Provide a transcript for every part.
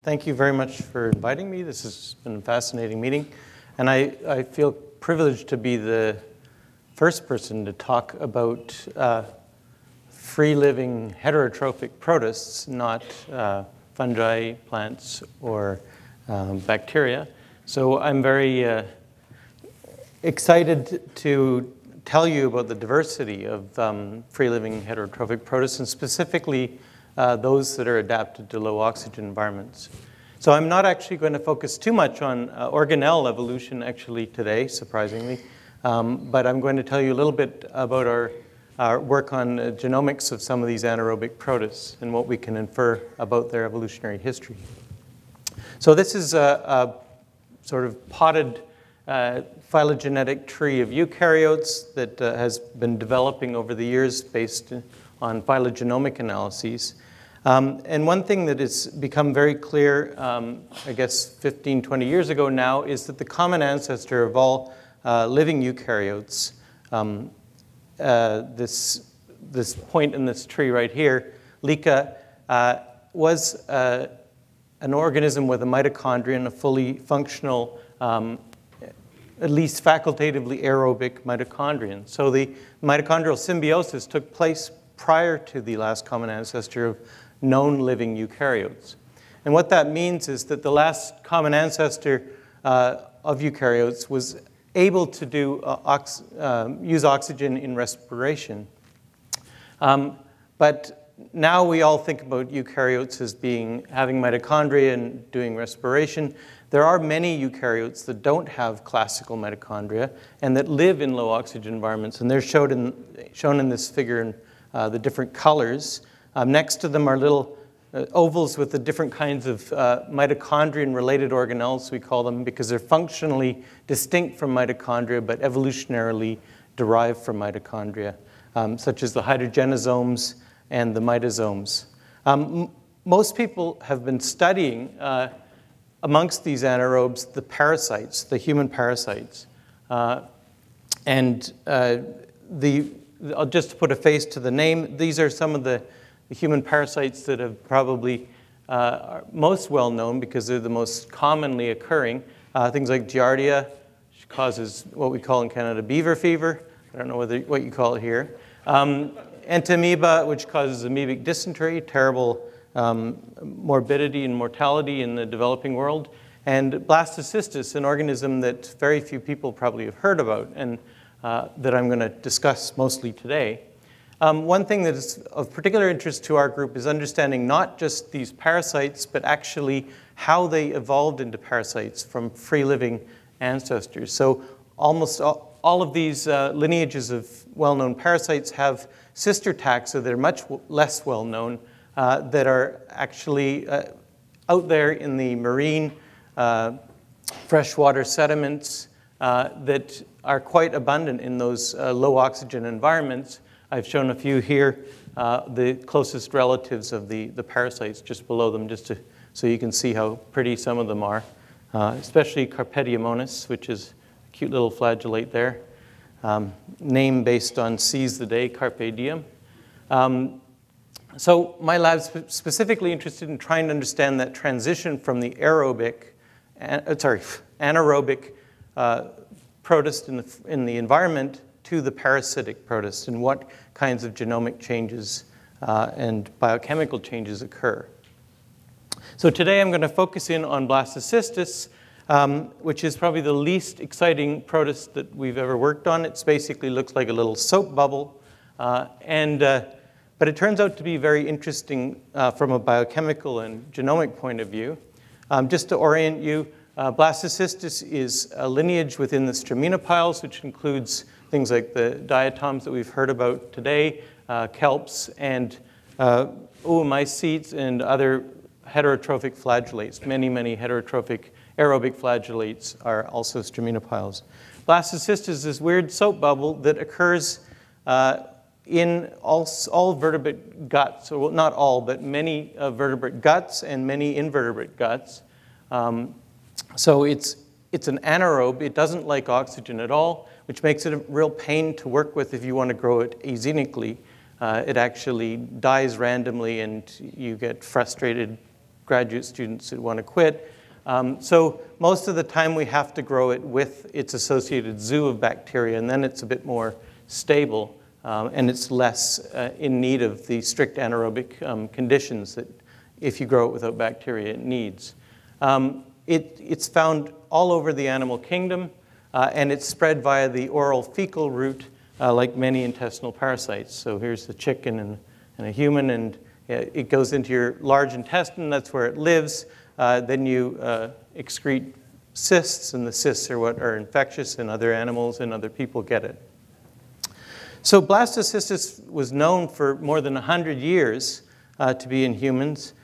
Thank you very much for inviting me. This has been a fascinating meeting. And I feel privileged to be the first person to talk about free-living heterotrophic protists, not fungi, plants, or bacteria. So I'm very excited to tell you about the diversity of free-living heterotrophic protists, and specifically those that are adapted to low oxygen environments. So I'm not actually going to focus too much on organelle evolution actually today, surprisingly, but I'm going to tell you a little bit about our work on genomics of some of these anaerobic protists and what we can infer about their evolutionary history. So this is a sort of potted phylogenetic tree of eukaryotes that has been developing over the years based on phylogenomic analyses. And one thing that has become very clear, I guess 15, 20 years ago now, is that the common ancestor of all living eukaryotes, this point in this tree right here, LICA, was an organism with a mitochondrion, a fully functional, at least facultatively aerobic mitochondrion. So the mitochondrial symbiosis took place prior to the last common ancestor of known living eukaryotes. And what that means is that the last common ancestor of eukaryotes was able to do use oxygen in respiration. But now we all think about eukaryotes as having mitochondria and doing respiration. There are many eukaryotes that don't have classical mitochondria and that live in low oxygen environments, and they're shown in this figure in the different colors. Next to them are little ovals with the different kinds of mitochondrion-related organelles, we call them, because they're functionally distinct from mitochondria, but evolutionarily derived from mitochondria, such as the hydrogenosomes and the mitosomes. Most people have been studying, amongst these anaerobes, the parasites, the human parasites. Just to put a face to the name, these are some of the human parasites that have probably are most well known because they're the most commonly occurring. Things like Giardia, which causes what we call in Canada beaver fever. I don't know what you call it here. Entamoeba, which causes amoebic dysentery, terrible morbidity and mortality in the developing world. And Blastocystis, an organism that very few people probably have heard about and that I'm going to discuss mostly today. One thing that is of particular interest to our group is understanding not just these parasites, but actually how they evolved into parasites from free-living ancestors. So almost all of these lineages of well-known parasites have sister taxa that are much less well-known that are actually out there in the marine freshwater sediments that are quite abundant in those low oxygen environments. I've shown a few here, the closest relatives of the parasites just below them, so you can see how pretty some of them are, especially Carpediomonas, which is a cute little flagellate there. Name based on seize the day, Carpe Diem. So my lab's specifically interested in trying to understand that transition from the anaerobic protist in the environment to the parasitic protist and what kinds of genomic changes and biochemical changes occur. So today I'm going to focus in on Blastocystis, which is probably the least exciting protist that we've ever worked on. It basically looks like a little soap bubble, but it turns out to be very interesting from a biochemical and genomic point of view. Just to orient you, Blastocystis is a lineage within the Straminopiles, which includes things like the diatoms that we've heard about today, kelps, and oomycetes, and other heterotrophic flagellates. Many, many heterotrophic aerobic flagellates are also Straminopiles. Blastocystis is this weird soap bubble that occurs in all vertebrate guts, or well, not all, but many vertebrate guts and many invertebrate guts. So it's an anaerobe. It doesn't like oxygen at all, which makes it a real pain to work with if you want to grow it azenically. It actually dies randomly, and you get frustrated graduate students that want to quit. So most of the time we have to grow it with its associated zoo of bacteria, and then it's a bit more stable, and it's less in need of the strict anaerobic conditions that if you grow it without bacteria, it needs. It's found all over the animal kingdom, and it's spread via the oral fecal route, like many intestinal parasites. So here's the chicken and a human, and it goes into your large intestine. That's where it lives. Then you excrete cysts, and the cysts are what are infectious, and other animals and other people get it. So Blastocystis was known for more than 100 years to be in humans.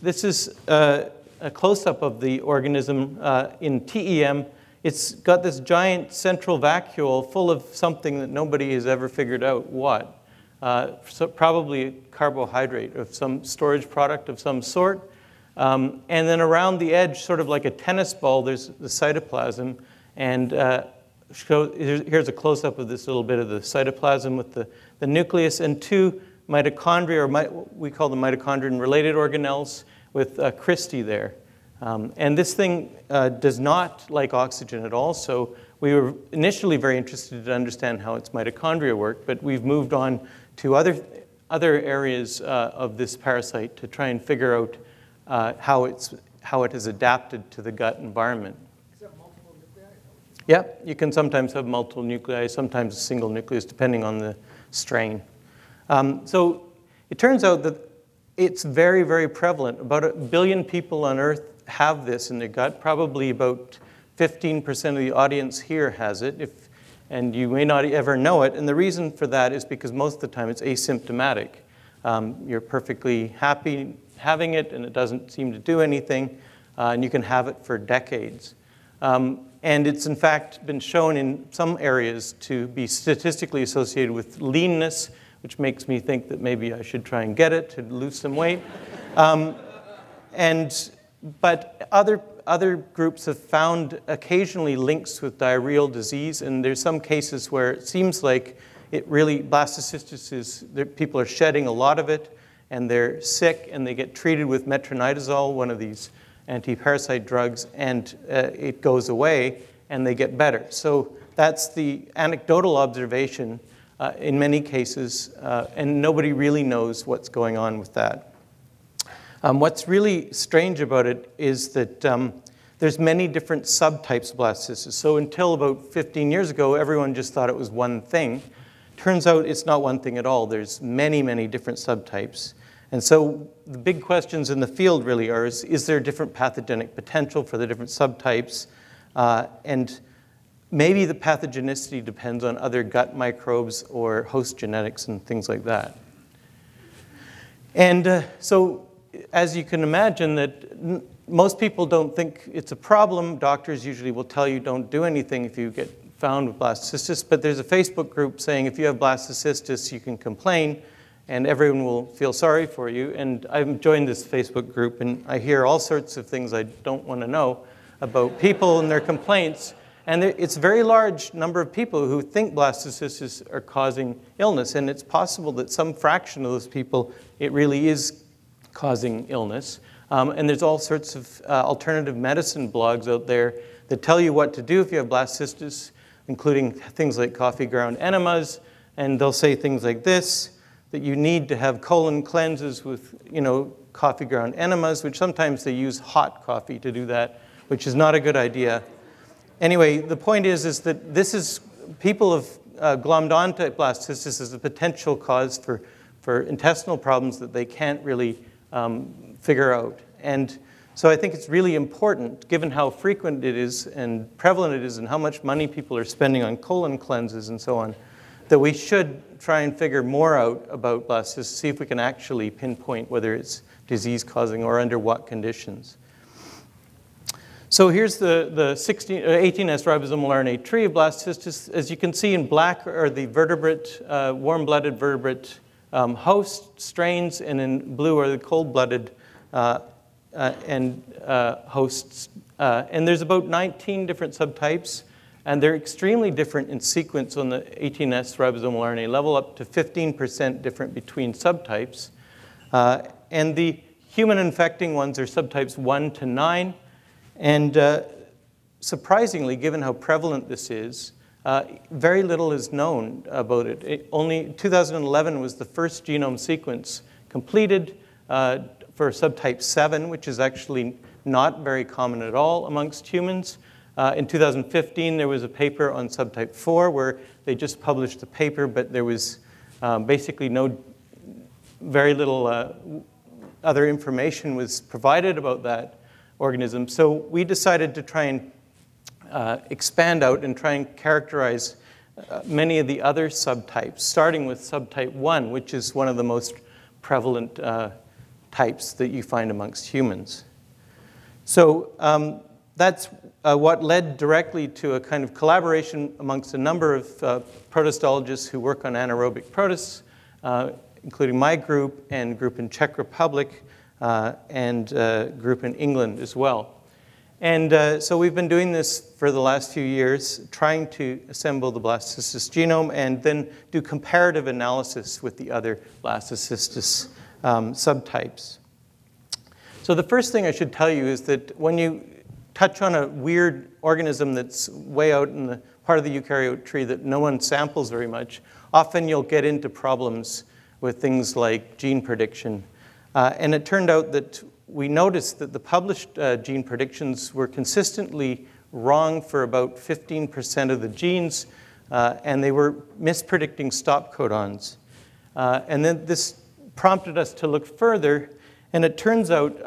This is a close-up of the organism in TEM. It's got this giant central vacuole full of something that nobody has ever figured out what. So probably a carbohydrate of some storage product of some sort. And then around the edge, sort of like a tennis ball, there's the cytoplasm. And here's a close-up of this little bit of the cytoplasm with the nucleus and two mitochondria, or we call them mitochondrion-related organelles, with cristae there. And this thing does not like oxygen at all, so we were initially very interested to understand how its mitochondria work, but we've moved on to other areas of this parasite to try and figure out how it has adapted to the gut environment. Is that multiple nuclei? Yeah, you can sometimes have multiple nuclei, sometimes a single nucleus, depending on the strain. So it turns out that it's very, very prevalent. About 1 billion people on Earth have this in their gut. Probably about 15% of the audience here has it, and you may not ever know it. And the reason for that is because most of the time it's asymptomatic. You're perfectly happy having it, and it doesn't seem to do anything, and you can have it for decades. And it's in fact been shown in some areas to be statistically associated with leanness, which makes me think that maybe I should try and get it to lose some weight. But other groups have found occasionally links with diarrheal disease, and there's some cases where it seems like it really, Blastocystis is, people are shedding a lot of it, and they're sick, and they get treated with metronidazole, one of these anti-parasite drugs, and it goes away, and they get better. So that's the anecdotal observation in many cases, and nobody really knows what's going on with that. What's really strange about it is that there's many different subtypes of blastocystis. So until about 15 years ago, everyone just thought it was one thing. Turns out it's not one thing at all. There's many, many different subtypes. And so the big questions in the field really are, is there different pathogenic potential for the different subtypes? And maybe the pathogenicity depends on other gut microbes or host genetics and things like that. And so as you can imagine, that most people don't think it's a problem. Doctors usually will tell you don't do anything if you get found with blastocystis. But there's a Facebook group saying if you have blastocystis, you can complain, and everyone will feel sorry for you. And I've joined this Facebook group, and I hear all sorts of things I don't want to know about people and their complaints. And it's a very large number of people who think blastocystis are causing illness. And it's possible that some fraction of those people, it really is causing illness. And there's all sorts of alternative medicine blogs out there that tell you what to do if you have blastocystis, including things like coffee ground enemas. And they'll say things like this, that you need to have colon cleanses with, coffee ground enemas, which sometimes they use hot coffee to do that, which is not a good idea. Anyway, the point is that people have glommed onto blastocystis as a potential cause for intestinal problems that they can't really figure out. And so I think it's really important, given how frequent it is and prevalent it is and how much money people are spending on colon cleanses and so on, that we should try and figure more out about blastocystis, see if we can actually pinpoint whether it's disease-causing or under what conditions. So here's the 18S ribosomal RNA tree of blastocystis. As you can see in black are the vertebrate, warm-blooded vertebrate host strains, and in blue are the cold-blooded hosts. And there's about 19 different subtypes, and they're extremely different in sequence on the 18S ribosomal RNA level, up to 15% different between subtypes. And the human infecting ones are subtypes 1 to 9. And surprisingly, given how prevalent this is, very little is known about it. Only 2011 was the first genome sequence completed for subtype 7, which is actually not very common at all amongst humans. In 2015, there was a paper on subtype 4 where they just published the paper, but there was basically very little other information was provided about that organism. So we decided to try and expand out and try and characterize many of the other subtypes, starting with subtype 1, which is one of the most prevalent types that you find amongst humans. So that's what led directly to a kind of collaboration amongst a number of protistologists who work on anaerobic protists, including my group and group in Czech Republic and group in England as well. And so we've been doing this for the last few years, trying to assemble the Blastocystis genome and then do comparative analysis with the other Blastocystis subtypes. So the first thing I should tell you is that when you touch on a weird organism that's way out in the part of the eukaryote tree that no one samples very much, often you'll get into problems with things like gene prediction. And it turned out that we noticed that the published gene predictions were consistently wrong for about 15% of the genes, and they were mispredicting stop codons. And then this prompted us to look further, and it turns out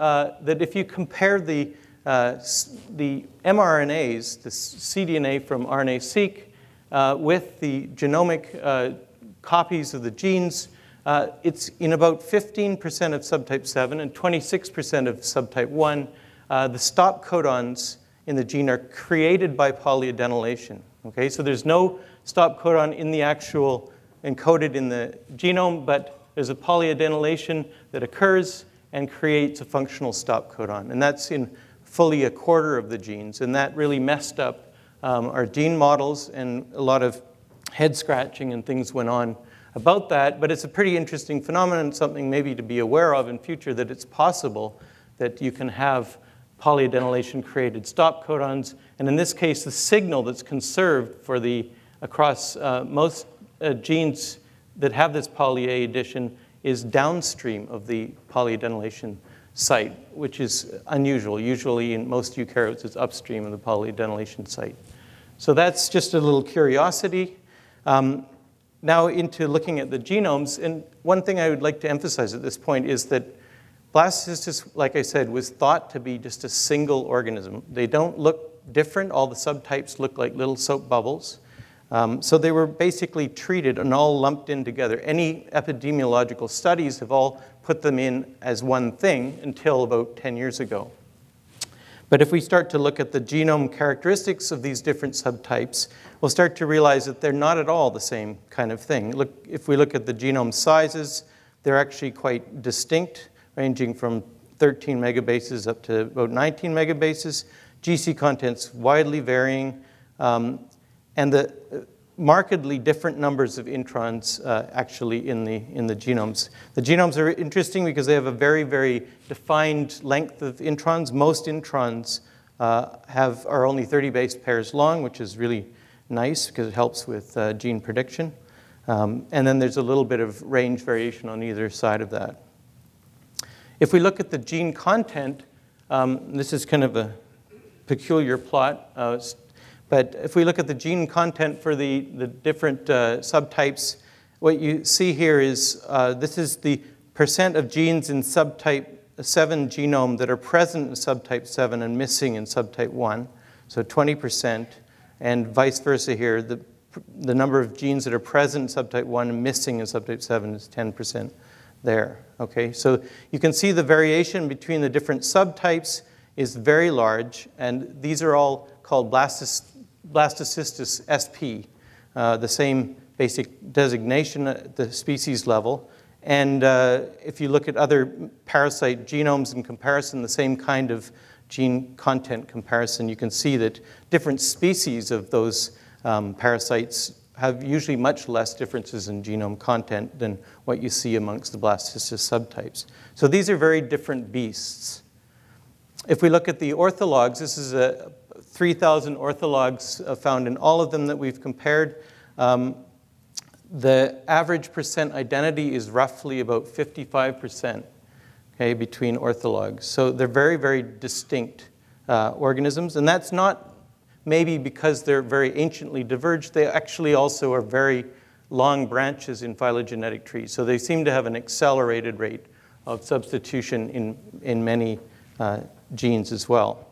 that if you compare the mRNAs, the cDNA from RNA-seq, with the genomic copies of the genes, it's in about 15% of subtype 7 and 26% of subtype 1. The stop codons in the gene are created by polyadenylation. Okay, so there's no stop codon in the actual encoded in the genome, but there's a polyadenylation that occurs and creates a functional stop codon. And that's in fully a quarter of the genes. And that really messed up our gene models, and a lot of head scratching and things went on about that. But it's a pretty interesting phenomenon, something maybe to be aware of in future, that it's possible that you can have polyadenylation created stop codons. And in this case, the signal that's conserved for across most genes that have this poly A addition is downstream of the polyadenylation site, which is unusual. Usually in most eukaryotes, it's upstream of the polyadenylation site. So that's just a little curiosity. Now into looking at the genomes, and one thing I would like to emphasize at this point is that Blastocystis, like I said, was thought to be just a single organism. They don't look different. All the subtypes look like little soap bubbles. So they were basically treated and all lumped in together. Any epidemiological studies have all put them in as one thing until about 10 years ago. But if we start to look at the genome characteristics of these different subtypes, we'll start to realize that they're not at all the same kind of thing. If we look at the genome sizes, they're actually quite distinct, ranging from 13 megabases up to about 19 megabases. GC contents widely varying, and the markedly different numbers of introns actually in the genomes. The genomes are interesting because they have a very, very defined length of introns. Most introns are only 30 base pairs long, which is really nice because it helps with gene prediction. And then there's a little bit of range variation on either side of that. If we look at the gene content, this is kind of a peculiar plot. But if we look at the gene content for the different subtypes, what you see here is this is the percent of genes in subtype 7 genome that are present in subtype 7 and missing in subtype 1, so 20%, and vice versa here. The number of genes that are present in subtype 1 and missing in subtype 7 is 10% there. Okay, so you can see the variation between the different subtypes is very large, and these are all called Blastocystis sp, the same basic designation at the species level. And if you look at other parasite genomes in comparison, the same kind of gene content comparison, you can see that different species of those parasites have usually much less differences in genome content than what you see amongst the Blastocystis subtypes. So these are very different beasts. If we look at the orthologs, this is 3,000 orthologs found in all of them that we've compared. The average percent identity is roughly about 55%, okay, between orthologs. So they're very, very distinct organisms. And that's not maybe because they're very anciently diverged. They actually also are very long branches in phylogenetic trees. So they seem to have an accelerated rate of substitution in many genes as well.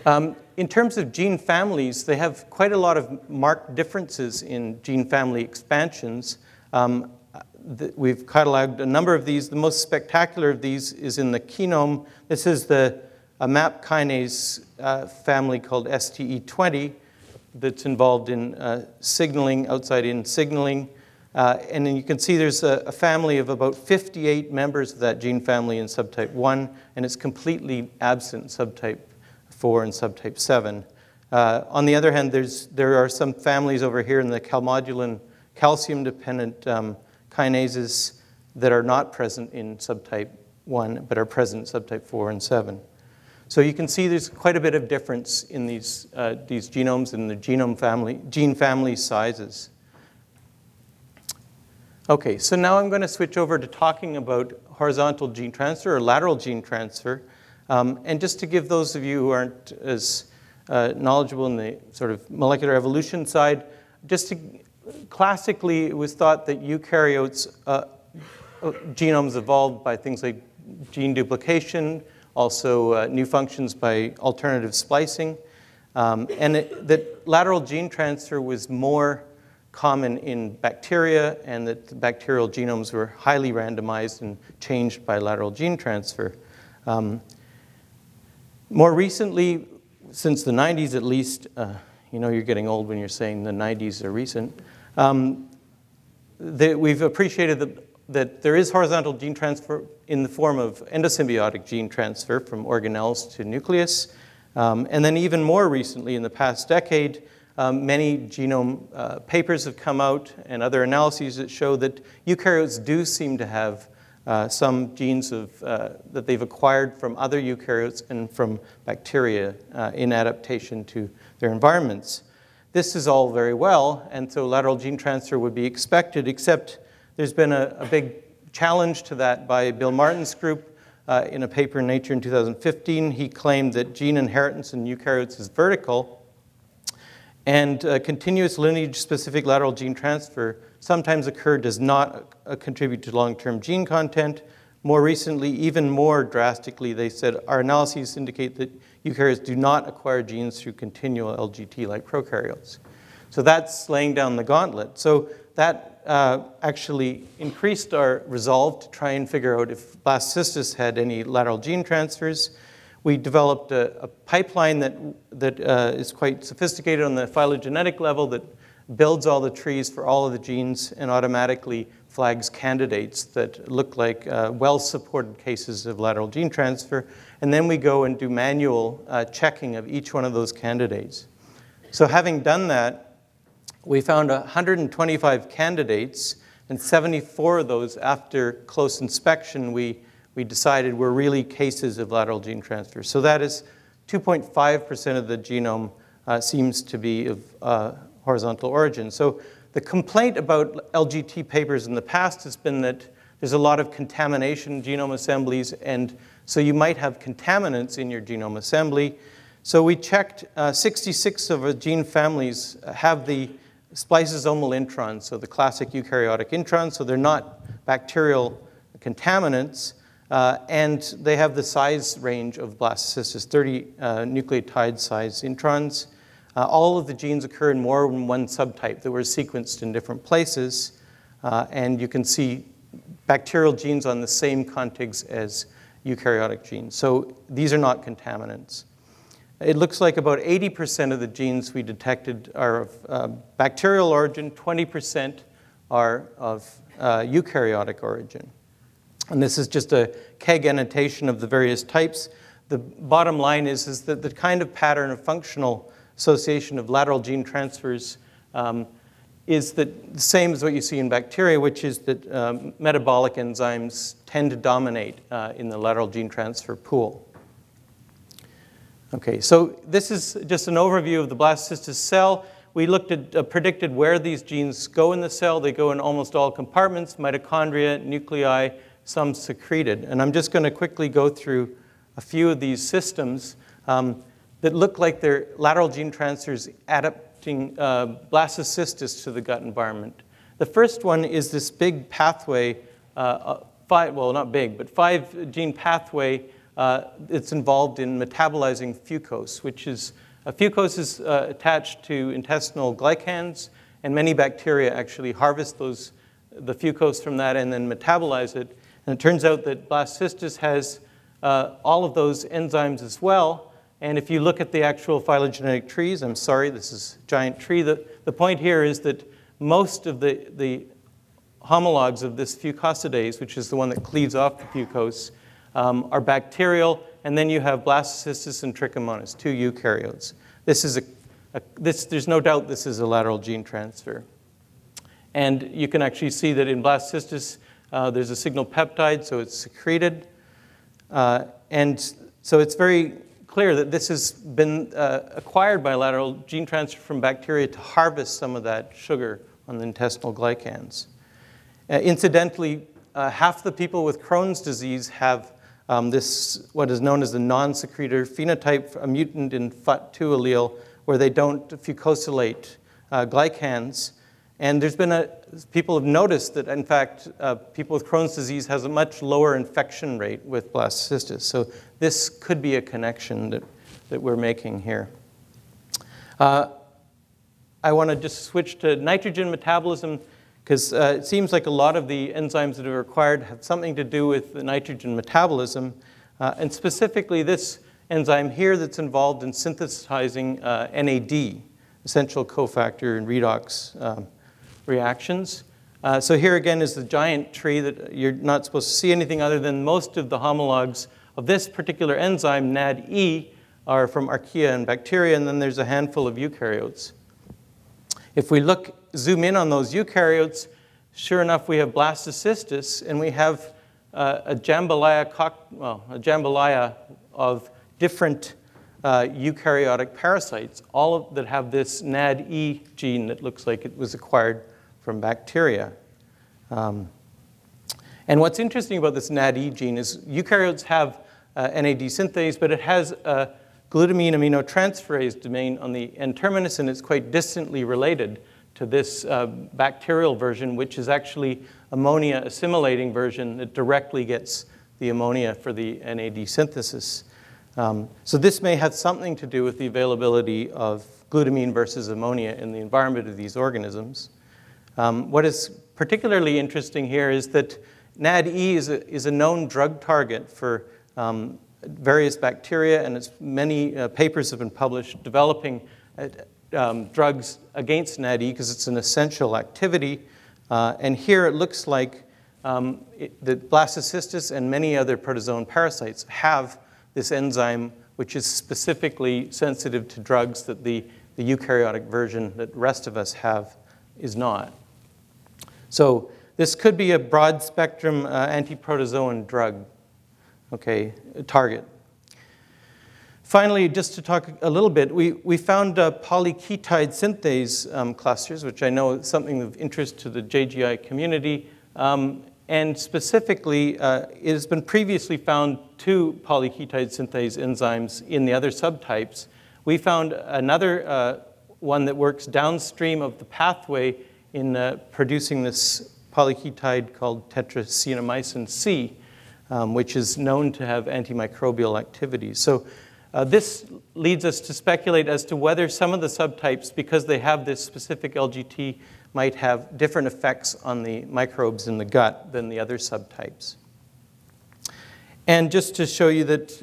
In terms of gene families, they have quite a lot of marked differences in gene family expansions. We've cataloged a number of these. The most spectacular of these is in the Genome. This is a MAP kinase family called STE20 that's involved in signaling, outside-in signaling. And then you can see there's a family of about 58 members of that gene family in subtype 1, and it's completely absent in subtype 4 and subtype 7. On the other hand, there are some families over here in the calmodulin calcium-dependent kinases that are not present in subtype 1, but are present in subtype 4 and 7. So you can see there's quite a bit of difference in these genomes and the gene family sizes. Okay, so now I'm going to switch over to talking about horizontal gene transfer or lateral gene transfer. And just to give those of you who aren't as knowledgeable in the sort of molecular evolution side, classically it was thought that eukaryotes genomes evolved by things like gene duplication, also new functions by alternative splicing, and that lateral gene transfer was more common in bacteria, and that the bacterial genomes were highly randomized and changed by lateral gene transfer. More recently, since the 90s at least, you know you're getting old when you're saying the 90s are recent, we've appreciated that there is horizontal gene transfer in the form of endosymbiotic gene transfer from organelles to nucleus. And then even more recently, in the past decade, many genome papers have come out and other analyses that show that eukaryotes do seem to have some genes that they've acquired from other eukaryotes and from bacteria in adaptation to their environments. This is all very well, and so lateral gene transfer would be expected, except there's been a big challenge to that by Bill Martin's group in a paper in Nature in 2015. He claimed that gene inheritance in eukaryotes is vertical, and continuous lineage-specific lateral gene transfer sometimes does not contribute to long-term gene content. More recently, even more drastically, they said, our analyses indicate that eukaryotes do not acquire genes through continual LGT like prokaryotes. So that's laying down the gauntlet. So that actually increased our resolve to try and figure out if Blastocystis had any lateral gene transfers. We developed a pipeline that is quite sophisticated on the phylogenetic level that builds all the trees for all of the genes and automatically flags candidates that look like well-supported cases of lateral gene transfer. And then we go and do manual checking of each one of those candidates. So having done that, we found 125 candidates, and 74 of those, after close inspection, we decided were really cases of lateral gene transfer. So that is 2.5% of the genome seems to be of horizontal origin. So the complaint about LGT papers in the past has been that there's a lot of contamination in genome assemblies, and so you might have contaminants in your genome assembly. So we checked 66 of the gene families have the spliceosomal introns, so the classic eukaryotic introns, so they're not bacterial contaminants, and they have the size range of Blastocystis, 30 nucleotide size introns. All of the genes occur in more than one subtype that were sequenced in different places, and you can see bacterial genes on the same contigs as eukaryotic genes. So these are not contaminants. It looks like about 80% of the genes we detected are of bacterial origin, 20% are of eukaryotic origin. And this is just a KEGG annotation of the various types. The bottom line is that the kind of pattern of functional association of lateral gene transfers is that the same as what you see in bacteria, which is that metabolic enzymes tend to dominate in the lateral gene transfer pool. Okay, so this is just an overview of the Blastocystis cell. We looked at, predicted where these genes go in the cell. They go in almost all compartments, mitochondria, nuclei, some secreted. And I'm just going to quickly go through a few of these systems that look like they're lateral gene transfers adapting Blastocystis to the gut environment. The first one is this big pathway, well, not big, but 5-gene pathway. It's involved in metabolizing fucose, which is, fucose is attached to intestinal glycans, and many bacteria actually harvest the fucose from that and then metabolize it. And it turns out that Blastocystis has all of those enzymes as well. And if you look at the actual phylogenetic trees, I'm sorry, this is a giant tree. The point here is that most of the homologs of this fucosidase, which is the one that cleaves off the fucose, are bacterial, and then you have Blastocystis and Trichomonas, 2 eukaryotes. This is there's no doubt this is a lateral gene transfer. And you can actually see that in Blastocystis, there's a signal peptide, so it's secreted. And so it's very clear that this has been acquired by lateral gene transfer from bacteria to harvest some of that sugar on the intestinal glycans. Incidentally, half the people with Crohn's disease have this, what is known as the non-secretor phenotype, a mutant in FUT2 allele, where they don't fucosylate glycans. And there's been people have noticed that, in fact, people with Crohn's disease has a much lower infection rate with Blastocystis. So this could be a connection that we're making here. I want to just switch to nitrogen metabolism, because it seems like a lot of the enzymes that are required have something to do with the nitrogen metabolism, and specifically this enzyme here that's involved in synthesizing NadE, essential cofactor in redox reactions. So here again is the giant tree that you're not supposed to see anything other than most of the homologs of this particular enzyme, NadE, are from archaea and bacteria, and then there's a handful of eukaryotes. If we zoom in on those eukaryotes, sure enough, we have Blastocystis, and we have a jambalaya of different eukaryotic parasites, all that have this NadE gene that looks like it was acquired from bacteria. And what's interesting about this NadE gene is eukaryotes have NAD synthase, but it has a glutamine aminotransferase domain on the N-terminus, and it's quite distantly related to this bacterial version, which is actually ammonia assimilating version that directly gets the ammonia for the NAD synthesis. So this may have something to do with the availability of glutamine versus ammonia in the environment of these organisms. What is particularly interesting here is that NadE is a known drug target for various bacteria, and many papers have been published developing drugs against NadE because it's an essential activity. And here it looks like that Blastocystis and many other protozoan parasites have this enzyme, which is specifically sensitive to drugs that the eukaryotic version that the rest of us have is not. So this could be a broad spectrum anti-protozoan drug, okay, target. Finally, just to talk a little bit, we found polyketide synthase clusters, which I know is something of interest to the JGI community. And specifically, it has been previously found 2 polyketide synthase enzymes in the other subtypes. We found another one that works downstream of the pathway in producing this polyketide called tetracenomycin C, which is known to have antimicrobial activities. So this leads us to speculate as to whether some of the subtypes, because they have this specific LGT, might have different effects on the microbes in the gut than the other subtypes. And just to show you that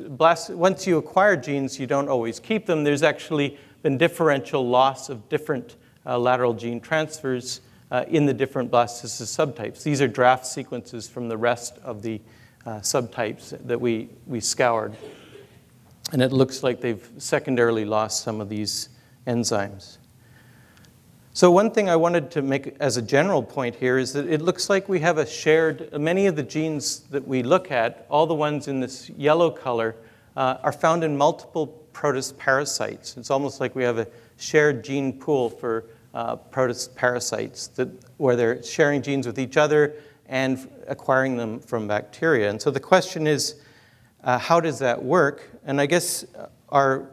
once you acquire genes, you don't always keep them. There's actually been differential loss of different lateral gene transfers in the different Blastocystis subtypes. These are draft sequences from the rest of the subtypes that we scoured. And it looks like they've secondarily lost some of these enzymes. So one thing I wanted to make as a general point here is that it looks like we have a shared, many of the genes that we look at, all the ones in this yellow color, are found in multiple protist parasites. It's almost like we have a shared gene pool for protist parasites where they're sharing genes with each other and acquiring them from bacteria. And so the question is, how does that work? And I guess our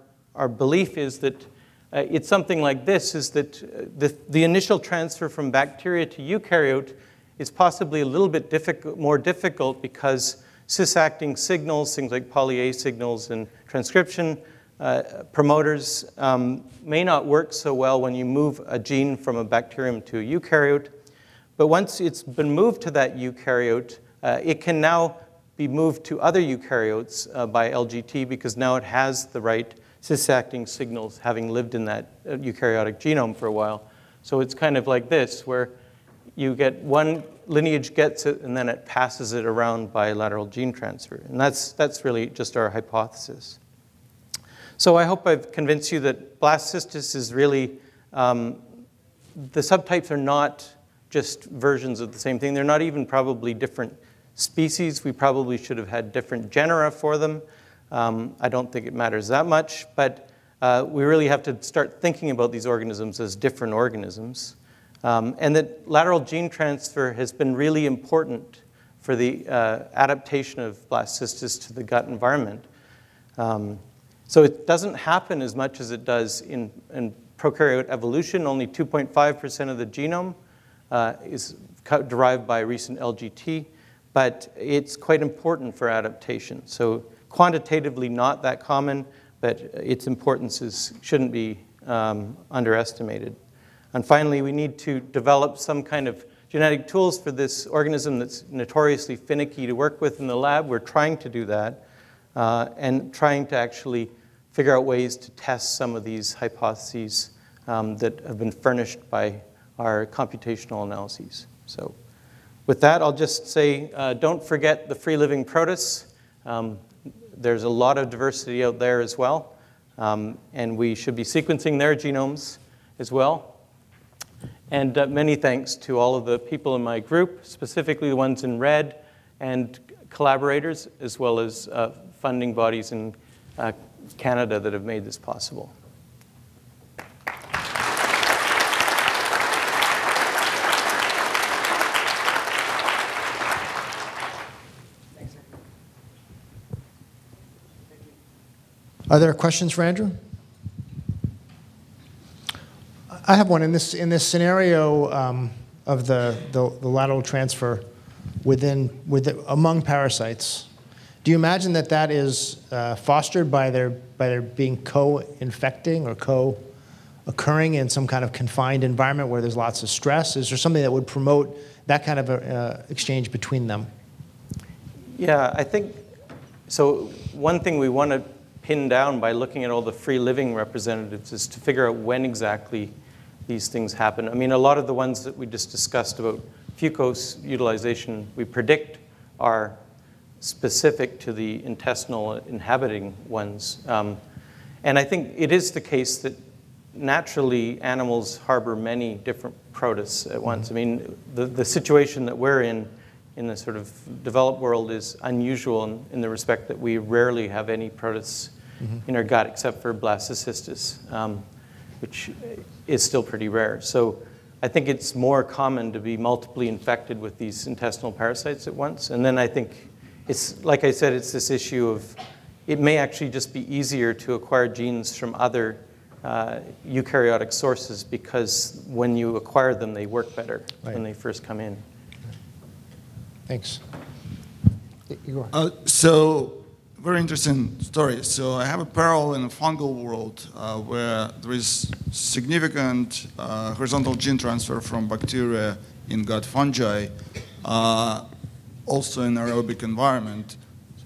belief is that it's something like this, is that the initial transfer from bacteria to eukaryote is possibly a little bit more difficult because cis-acting signals, things like poly-A signals and transcription promoters, may not work so well when you move a gene from a bacterium to a eukaryote. But once it's been moved to that eukaryote, it can now be moved to other eukaryotes by LGT because now it has the right cis-acting signals having lived in that eukaryotic genome for a while. So it's kind of like this, where you get one lineage gets it and then it passes it around by lateral gene transfer. And that's really just our hypothesis. So I hope I've convinced you that Blastocystis is really, the subtypes are not just versions of the same thing. They're not even probably different species. We probably should have had different genera for them. I don't think it matters that much, but we really have to start thinking about these organisms as different organisms. And that lateral gene transfer has been really important for the adaptation of Blastocystis to the gut environment. So it doesn't happen as much as it does in prokaryote evolution. Only 2.5% of the genome is derived by recent LGT, but it's quite important for adaptation. So quantitatively not that common, but its importance shouldn't be underestimated. And finally, we need to develop some kind of genetic tools for this organism that's notoriously finicky to work with in the lab. We're trying to do that and trying to actually figure out ways to test some of these hypotheses that have been furnished by our computational analyses. So with that, I'll just say, don't forget the free-living protists. There's a lot of diversity out there as well, and we should be sequencing their genomes as well. And many thanks to all of the people in my group, specifically the ones in red, and collaborators, as well as funding bodies in Canada that have made this possible. Are there questions for Andrew? I have one. In this scenario of the lateral transfer among parasites, do you imagine that is fostered by their being co-infecting or co-occurring in some kind of confined environment where there's lots of stress? Is there something that would promote that kind of exchange between them? Yeah, I think so. One thing we want to pin down by looking at all the free living representatives is to figure out when exactly these things happen. I mean, a lot of the ones that we just discussed about fucose utilization, we predict are specific to the intestinal inhabiting ones. And I think it is the case that naturally animals harbor many different protists at once. I mean, the situation that we're in the sort of developed world is unusual in the respect that we rarely have any protists in our gut except for Blastocystis, which is still pretty rare. So I think it's more common to be multiply infected with these intestinal parasites at once. And then I think it's, like I said, it's this issue of it may actually just be easier to acquire genes from other eukaryotic sources because when you acquire them, they work better when they first come in. Thanks. So, very interesting story. So I have a parallel in the fungal world where there is significant horizontal gene transfer from bacteria in gut fungi, also in aerobic environment.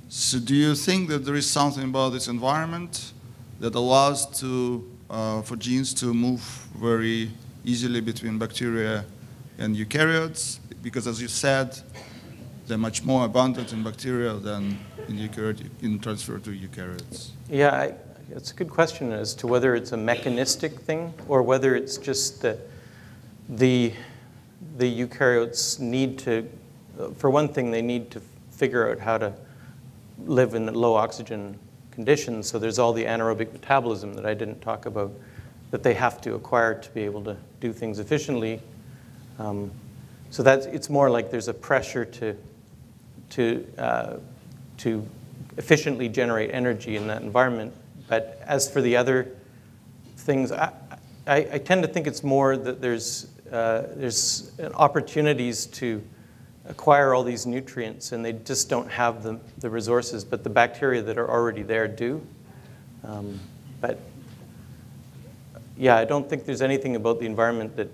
So do you think that there is something about this environment that allows for genes to move very easily between bacteria and eukaryotes? Because as you said, they're much more abundant in bacteria than in transfer to eukaryotes. Yeah, it's a good question as to whether it's a mechanistic thing or whether it's just that the eukaryotes need to, for one thing, they need to figure out how to live in low oxygen conditions. So there's all the anaerobic metabolism that I didn't talk about that they have to acquire to be able to do things efficiently. So it's more like there's a pressure to efficiently generate energy in that environment. But as for the other things, I tend to think it's more that there's opportunities to acquire all these nutrients, and they just don't have the resources, but the bacteria that are already there do. But yeah, I don't think there's anything about the environment that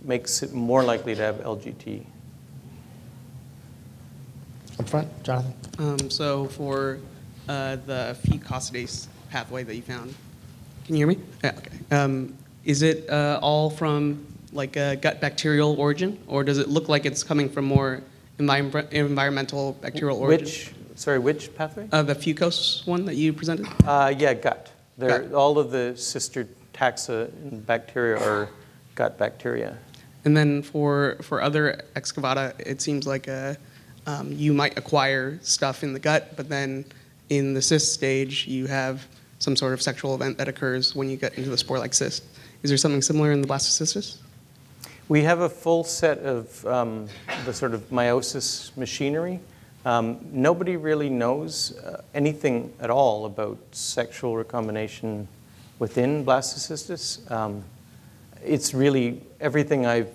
makes it more likely to have LGT. Up front, Jonathan. So for the Eukaryotes pathway that you found, can you hear me? Yeah, okay. Is it all from like a gut bacterial origin, or does it look like it's coming from more environmental bacterial origin? Which pathway? The Fucose one that you presented? Yeah, gut. All of the sister taxa in bacteria are gut bacteria. And then for other excavata, it seems like you might acquire stuff in the gut, but then in the cyst stage, you have some sort of sexual event that occurs when you get into the spore-like cyst. Is there something similar in the Blastocystis? We have a full set of the sort of meiosis machinery. Nobody really knows anything at all about sexual recombination within Blastocystis. It's really, everything I've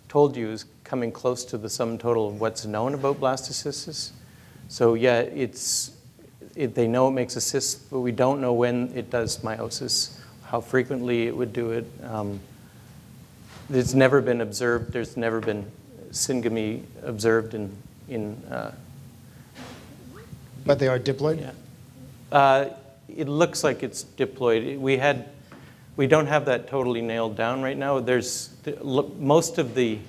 told you is coming close to the sum total of what's known about Blastocystis. So yeah, they know it makes a cyst, but we don't know when it does meiosis, how frequently it would do it. It's never been observed. There's never been syngamy observed in But they are diploid? Yeah. It looks like it's diploid. We don't have that totally nailed down right now. Most of the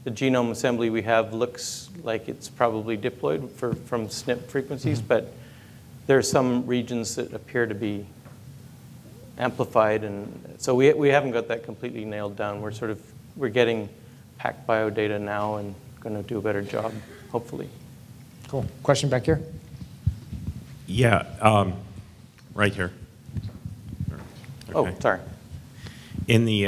genome assembly we have looks like it's probably diploid from SNP frequencies, but there are some regions that appear to be amplified, and so we haven't got that completely nailed down. We're getting PacBio data now and going to do a better job, hopefully. Cool. Question back here? Yeah, right here. Okay. Oh, sorry. In the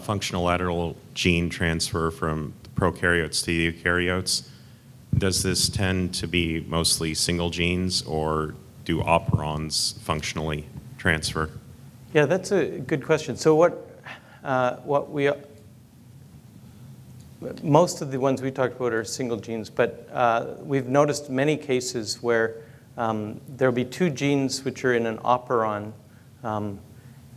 functional lateral gene transfer from prokaryotes to eukaryotes, does this tend to be mostly single genes, or do operons functionally transfer? Yeah, that's a good question. So most of the ones we talked about are single genes, but we've noticed many cases where there'll be two genes which are in an operon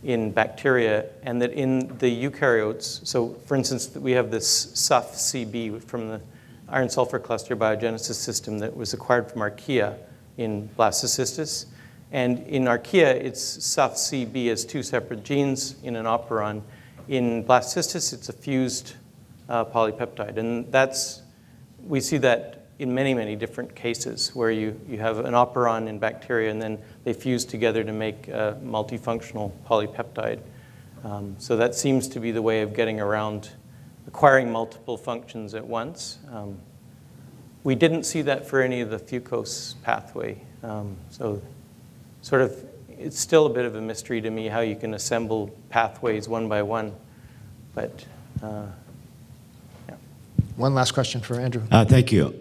in bacteria, and that in the eukaryotes, so for instance, we have this SUF-CB from the iron sulfur cluster biogenesis system that was acquired from archaea in Blastocystis. And in archaea, it's SUF-CB as two separate genes in an operon. In Blastocystis, it's a fused polypeptide. And we see that in many, many different cases where you have an operon in bacteria and then they fuse together to make a multifunctional polypeptide. So that seems to be the way of getting around acquiring multiple functions at once. We didn't see that for any of the Fucose pathway. So sort of, it's still a bit of a mystery to me how you can assemble pathways one by one. But yeah. One last question for Andrew. Thank you.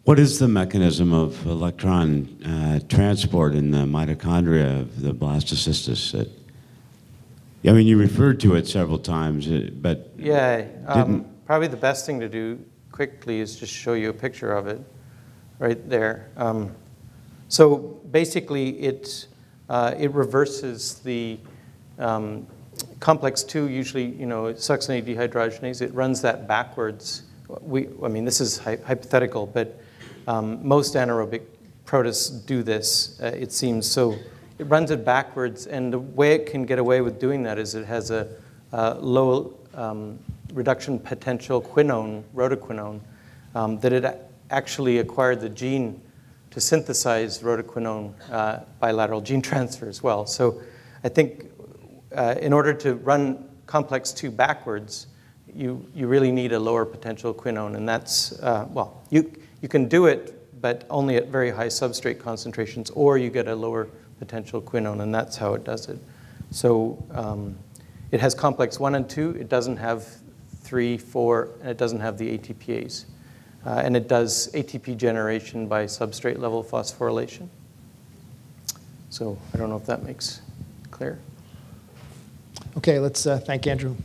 What is the mechanism of electron transport in the mitochondria of the Blastocystis? I mean, you referred to it several times, but yeah, probably the best thing to do quickly is just show you a picture of it right there. So basically, it reverses the complex 2, usually, succinate dehydrogenase. It runs that backwards. I mean, this is hypothetical, but most anaerobic protists do this, it seems. So it runs it backwards, and the way it can get away with doing that is it has a low reduction potential quinone, rotoquinone, that it actually acquired the gene to synthesize rotoquinone by lateral gene transfer as well. So I think in order to run complex 2 backwards, you really need a lower potential quinone, and that's, well, you can do it, but only at very high substrate concentrations, or you get a lower potential quinone, and that's how it does it. So it has complex 1 and 2. It doesn't have 3, 4, and it doesn't have the ATPase. And it does ATP generation by substrate level phosphorylation. So I don't know if that makes clear. Okay, let's thank Andrew.